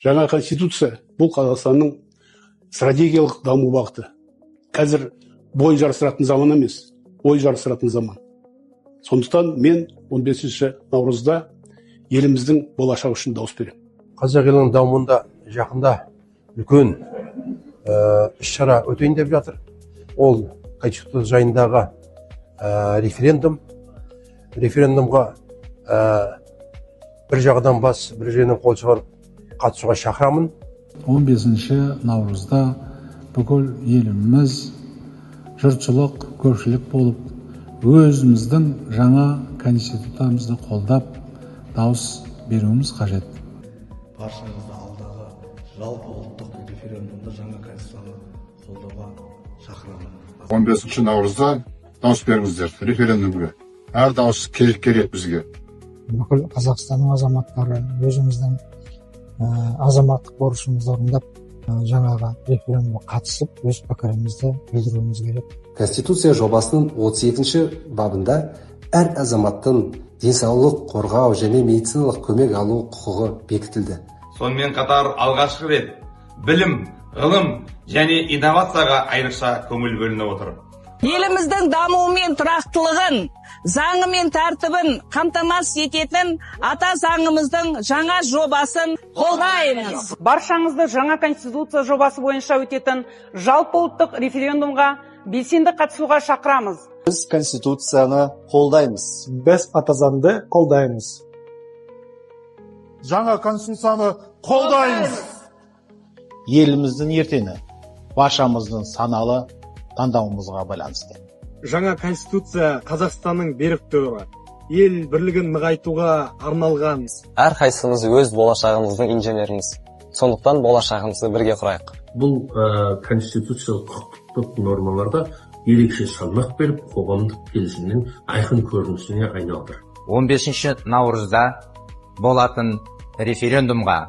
жаңа конституция бұл Қазақстанның стратегиялық даму бағыты. Қазір бой жарыстыратын заман емес, ой жарыстыратын заман. Сондықтан мен 15 наурызда еліміздің болашағы үшін дауыс беремін. Қазақ елінің дамуында жақында үлкен іс-шара өтейін деп жатыр. Ол конституция жайындағы референдум. Референдумға бір жағадан бас, бір жерінен қол шығарып қатысуға шақырамын. 15 наурызда бүкіл еліміз жұртшылық, көпшілік болып, өзіміздің жаңа конституциямызды қолдап, дауыс беруіміз қажет. Баршаңызды алдағы жалпы ұлттық референдумда жаңа конституцияны қолдауға шақырамын. 15 наурызда дауыс беріңіздер референдумға. Әр дауыс керек бізге. Бүкіл Қазақстанның азаматтары өзіміздің азаматтық борышымызды орындап, жаңаға референдумға қатысып, өз пікірімізді білдіруіміз керек. Конституция жобасының 32-ші бабында әр азаматтың денсаулық қорғау және медициналық көмек алу құқығы бекітілді. Сонымен қатар алғашқы рет білім, ғылым және инновацияға айрықша көңіл бөлініп отыр. Еліміздің дамуы мен тұрақтылығын, заңы мен тәртібін қамтамасыз ететін ата заңымыздың жаңа жобасын қолдаймыз. Баршаңызды жаңа конституция жобасы бойынша өтетін жалпы ұлттық референдумға белсенді қатысуға шақырамыз. Біз конституцияны қолдаймыз. Біз ата заңды қолдаймыз. Жаңа конституцияны қолдаймыз. Еліміздің ертеңі баршамыздың саналы таңдауымызға байланысты. Жаңа конституция Қазақстанның берік тұғыры, ел бірлігін нығайтуға арналған. Әр қайсымыз өз болашағымыздың инженеріміз. Сондықтан болашағымызды бірге құрайық. Бұл конституциялық құқықтық нормаларда ерекше салмақ беріп, қоғамдық келісімнің айқын көрінісіне айналды. 15 наурызда болатын референдумға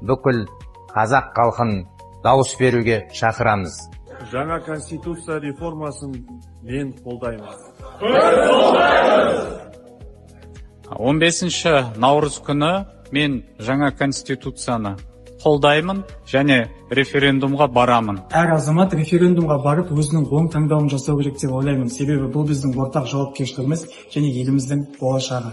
бүкіл қазақ халқын дауыс беруге шақырамыз. Жаңа конституция реформасын мен қолдаймын. 15 наурыз күні мен жаңа конституцияны қолдаймын және референдумға барамын. Әр азамат референдумға барып өзінің оң таңдауын жасау керек деп ойлаймын. Себебі бұл біздің ортақ жауапкершілігіміз және еліміздің болашағы.